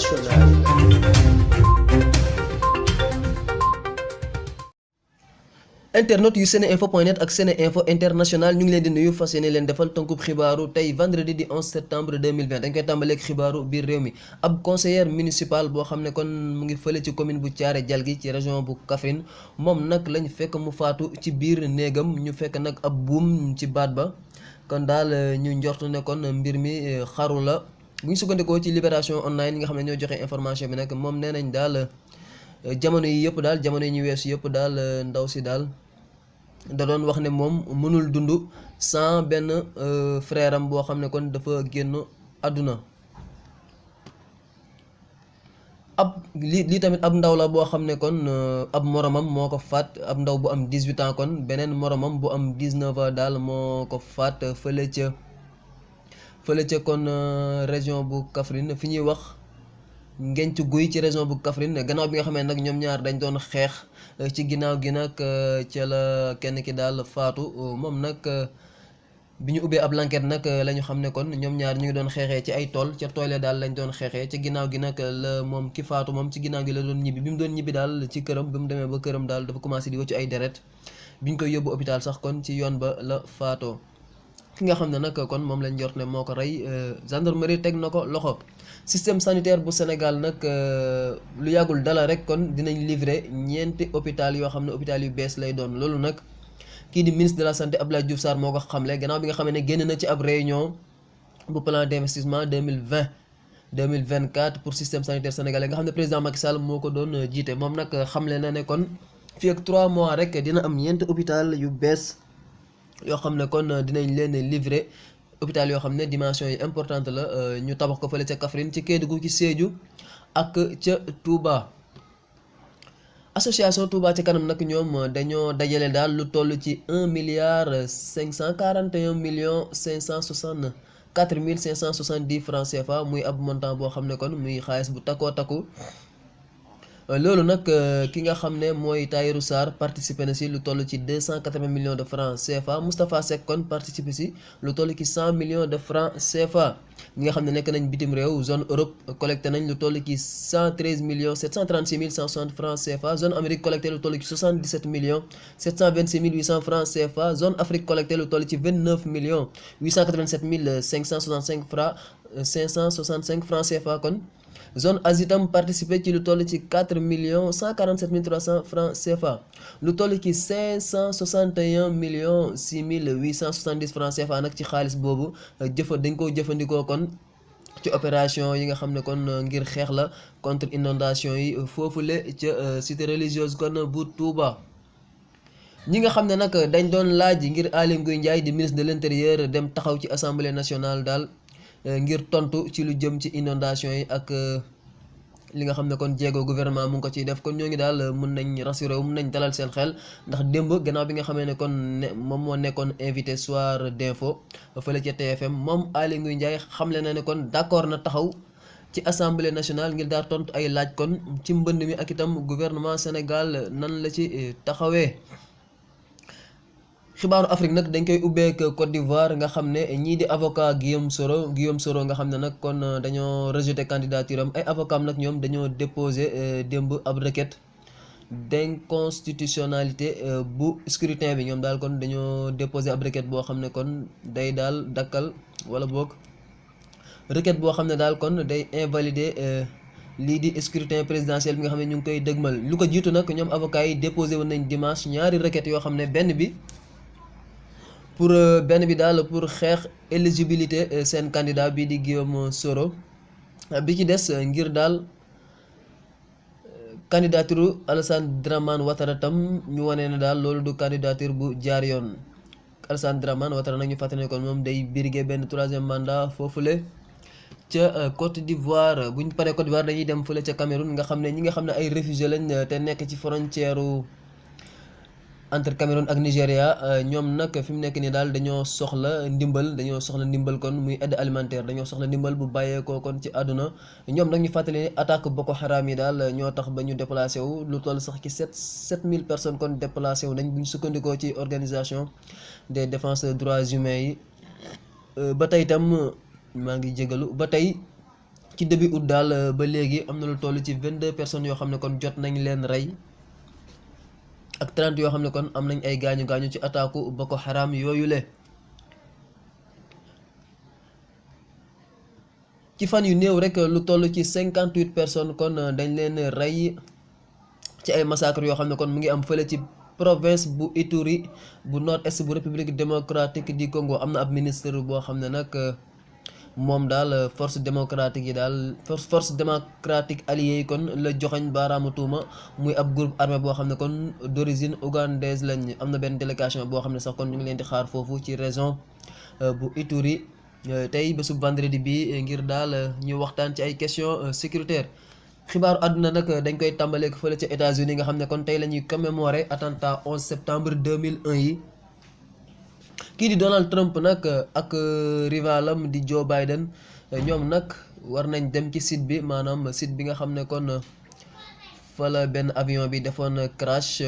internationale. Internet yu seneinfo.net ak seneinfo international ñu ngi leen di nuyu fas yéene leen defal tënkub xibaaru tey vendredi di 11 septembre 2020 dañ koy tàmbaleeg xibaaru biir réew mi. ab conseillère municipal boo xam ne kon mu ngi fële ci commune bu Thiaré Dialgui ci région bu Kaffrine moom nag lañ fekk mu faatu ci biir néegam ñu fekk nag ab buum ci baat ba kon daal ñu njort ne kon mbir mi xaru la bu ñu sukkandikoo ci Libération Online yi nga xam ne ñoo joxe information bi nag moom nee nañ daal. jamono yi yëpp daal jamono yi ñu weesu yëpp daal ndaw si daal da doon wax ne moom mënul dund sans benn frère am boo xam ne kon dafa génn àdduna lii tamit ab ndaw la boo xam ne kon ab moromam moo ko faat ab ndaw bu am 18 ans kon beneen moromam bu am 19 ans daal moo ko faat fële ca kon région bu Kaffrine fi ñuy wax Ngenc Guy ci région bu Kaffrine gannaaw bi nga xamee nag ñoom ñaar dañ doon xeex ci ginnaaw gi nag ca la kenn ki daal faatu moom nag bi ñu ubbee ab enquête nag la ñu xam ne kon ñoom ñaar ñu ngi doon xeexee ci ay tool ca tool daal lañ doon xeexee ci ginnaaw gi nag la moom ki faatu moom ci ginnaaw gi la doon ñibbi bi mu doon ñibbi daal ci këram bi mu demee ba këram daal dafa commencé di wëccu ay deret bi ñu koy yóbbu hôpital sax kon ci yoon ba la faatoo ki nga xam ne nag kon moom lañ jort ne moo ko rey gendarmerie teg na ko loxo. système sanitaire bu Sénégal nag lu yàggul dala rek kon dinañ livrer ñeenti hôpital yoo xam ne hôpital yu bees lay doon loolu nag kii di ministre de la santé Abdoulaye Diouf Sarr moo ko xamle gannaaw bi nga xam ne génn na ci ab réunion bu plan d'investissement 2020-2024 pour système sanitaire sénégalais nga xam ne président Macky Sall moo ko doon jiite moom nag xamle na ne kon fii ak 3 mois rek dina am ñeenti hôpital yu bees yoo xam ne kon dinañ leen livrer. hôpital yoo xam ne dimension yi importante la ñu tabax ko fële ca Kaffrine ci Kédougou ci Sédhiou ak ca Touba. association Touba ci kanam nag ñoom dañoo dajale daal lu toll ci 1,541,564,570 francs CFA muy ab montant boo xam ne kon muy xaalis bu takkoo takku. loolu nag ki nga xam ne mooy Tahirou Sarr participé na si lu toll ci 280 millions de francs CFA Moustapha Seck kon participé si lu toll ci 100 millions de francs CFA ñi nga xam ne nekk nañ bitim réew zone Europe collecté nañ lu toll ci 113 millions 736 mille 160 francs CFA zone Amérique collecté lu toll ci 77 millions 726 mille 800 francs CFA zone Afrique collecté lu toll ci 29 millions 887 mille 565 francs CFA kon. zone Asie itam participé ci lu toll ci 4 millions 147 mille 300 francs CFA lu toll ci 561 millions 6 mille 870 francs CFA nag ci xaalis boobu dañ koo jëfandikoo kon ci opération yi nga xam ne kon ngir xeex la contre inondation yi foofule ca cité religieuse kon bu Touba. ñi nga xam ne nag dañ doon laaj ngir Aly Ngouille Ndiaye di ministre de l'intérieur dem taxaw ci assemblée nationale daal. ngir tontu ci lu jëm ci inondation yi ak li nga xam ne kon jéego gouvernement mu ngi ko ciy def kon ñoo ngi daal mën nañ rassuré wu mën nañ dalal seen xel ndax démb gannaaw bi nga xamee ne kon moom moo nekkoon invité soir d'info fële ca TFM moom Aly Ngouille Ndiaye xamle na ne kon d'accord na taxaw ci assemblée nationale ngir daal tontu ay laaj kon ci mbënd mi ak itam gouvernement Sénégal nan la ci taxawee. xibaaru Afrique nag dañ koy ubbeek Côte d'Ivoire nga xam ne ñii di avocat Guillaume Soro nga xam ne nag kon dañoo rejeté candidature am ay avocat am nag ñoom dañoo déposé démb ab requête d'inconstitutionnalité bu scrutin bi ñoom daal kon dañoo déposé ab requête boo xam ne kon day daal dakkal wala boog requête boo xam ne daal kon day invalider lii di scrutin présidentiel bi nga xam ne ñu ngi koy dëgmal lu ko jiitu nag ñoom avocat yi déposé woon nañ dimanche ñaari requêtes yoo xam ne benn bi daal pour xeex éligibilité seen candidat bii di Guillaume Soro bi ci des ngir daal candidature Alassane Dramane Ouattara tam ñu wane ne daal loolu du candidature bu jaar yoon Alassane Dramane Ouattara nag ñu fàttali ne kon moom day briguer benn 3e mandat foofule ca Côte d'Ivoire bu ñu paree Côte d'Ivoire dañuy dem fële ca Cameroun nga xam ne ñi nga xam ne ay réfugiés lañ te nekk ci frontière entre Cameroun ak Nigéria ñoom nag fi mu nekk nii daal dañoo soxla ndimbal kon muy aide alimentaire dañoo soxla ndimbal bu bàyyeekoo kon ci àdduna ñoom nag ñu fàttali ne attaque Boko Haram yi daal ñoo tax ba ñu déplacé wu lu toll sax ci 7000 personnes kon déplacé wu nañ bu ñu sukkandikoo ci organisation des défenseurs droits humains yi ba tey itam maa ngi jégalu ba tey ci début août daal ba léegi am na lu toll ci 22 personnes yoo xam ne kon jot nañ leen rey ak 30 yoo xam ne kon am nañ ay gaañu gaañu ci attaque Boko Haram yooyu le ci fan yu néew rek lu toll ci 58 personnes kon dañ leen rey ci ay massacres yoo xam ne kon mu ngi am fële ci province bu Ituri bu nord-est bu République démocratique du Congo. am na ab ministre boo xam ne nag moom daal force démocratique yi daal force démocratique alliée yi kon la joxañ baaraamu tuuma muy ab groupe armé boo xam ne kon d'origine ougandaise lañ. am na benn délégation boo xam ne sax kon ñu ngi leen di xaar foofu ci région bu Ituri tey bésu vendredi bi ngir daal ñu waxtaan ci ay questions sécuritaires. xibaaru àdduna nag dañ koy tàmbaleek fële ca États-Unis nga xam ne kon tey la ñuy commémorer attentat 11 septembre 2001 yi. kii di Donald Trump nag ak rivalam di Joe Biden ñoom nag war nañ dem ci site bi maanaam site bi nga xam ne kon fa la benn avion bi defoon crash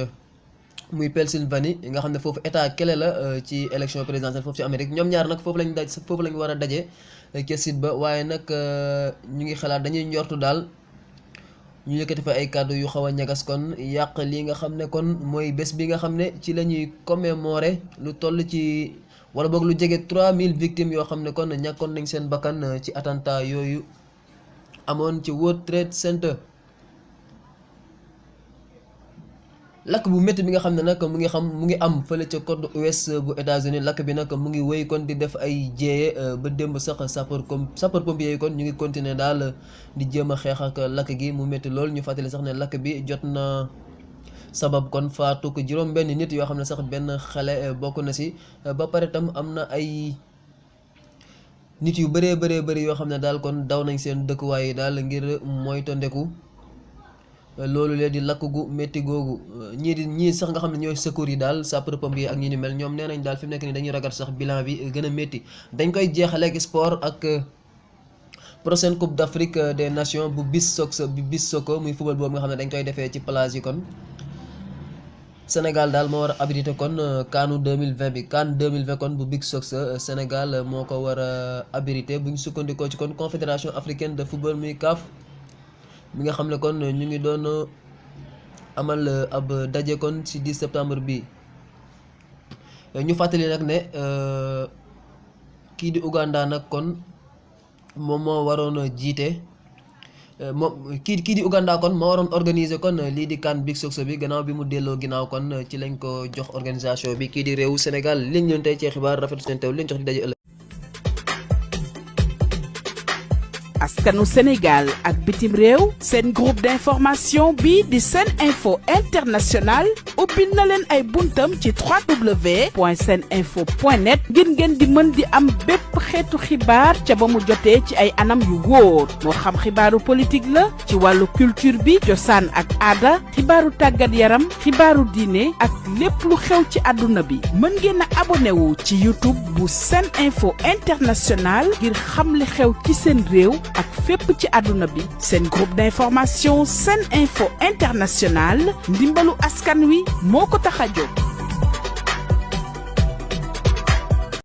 muy Pennsylvanie nga xam ne foofu état clé la ci élection présidentielle foofu ci Amérique. ñoom ñaar nag foofu lañ war a daje ca site ba waaye nag ñu ngi xalaat dañuy njortu daal ñu yëkkati fa ay kàddu yu xaw a ñagas kon yàq lii nga xam ne kon mooy bés bi nga xam ne ci la ñuy commémorer lu toll ci wala boog lu jege 3000 victimes yoo xam ne kon ñàkkoon nañ seen bakkan ci attentat yooyu amoon ci World Trade Center. lakk bu métti bi nga xam ne nag mu ngi am fële ca côte ouest bu États-Unis lakk bi nag mu ngi wéy kon di def ay jéeye ba démb sax sapeur pompier yi kon ñu ngi continuer daal di jéem a xeex ak lakk gi mu métti lool. ñu fàttali sax ne lakk bi jot na sabab kon faatu ko juróom benn nit yoo xam ne sax benn xale bokk na si ba pare tam am na ay nit yu bëree bëri yoo xam ne daal kon daw nañ seen dëkkuwaay yi daal ngir moytandiku loolu lee di lakk gu métti googu. ñii sax nga xam ne ñooy secours yi daal sapeur pompier ak ñi ni mel ñoom nee nañ daal fi mu nekk nii dañuy ragal sax bilan bi gën a métti. dañ koy jeexaleeg sport ak prochaine coupe d'Afrique des nations bu Bissoko muy football boobu nga xam ne dañ koy defee ci plage yi kon Sénégal daal moo war a abrité kon CAN 2020 bi CAN 2020 kon bu Bissoko Sénégal moo ko war a abrité bu ñu sukkandikoo ci kon confédération africaine de football muy CAF mi nga xam ne kon ñu ngi doon amal ab daje kon ci 10 septembre bi. ñu fàttali nag ne kii di Ouganda nag kon moom moo waroon jiite moom kii di Ouganda kon moo waroon organiser kon lii di CAN Bissoko bi gannaaw bi mu delloo ginnaaw kon ci lañ ko jox organisation bi kii di réewu Sénégal liñ leen tey ci xibaar rafetlu seen teew liñ jox di daje ëllëg. askanu Sénégal ak bitim réew seen groupe d'information bi di Sen Info International ubbil na leen ay buntam ci www.seninfo.net ngir ngeen di mën di am bépp xeetu xibaar ca ba mu jotee ci ay anam yu wóor moo xam xibaaru politique la ci wàllu culture bi cosaan ak aada xibaaru tàggat yaram xibaaru diine ak lépp lu xew ci àdduna bi mën ngeen a abonné wu ci YouTube bu Sen Info International ngir xam li xew ci seen réew ak fépp ci àdduna bi seen groupe d'information Sen Info International ndimbalu askan wi moo ko tax a jóg.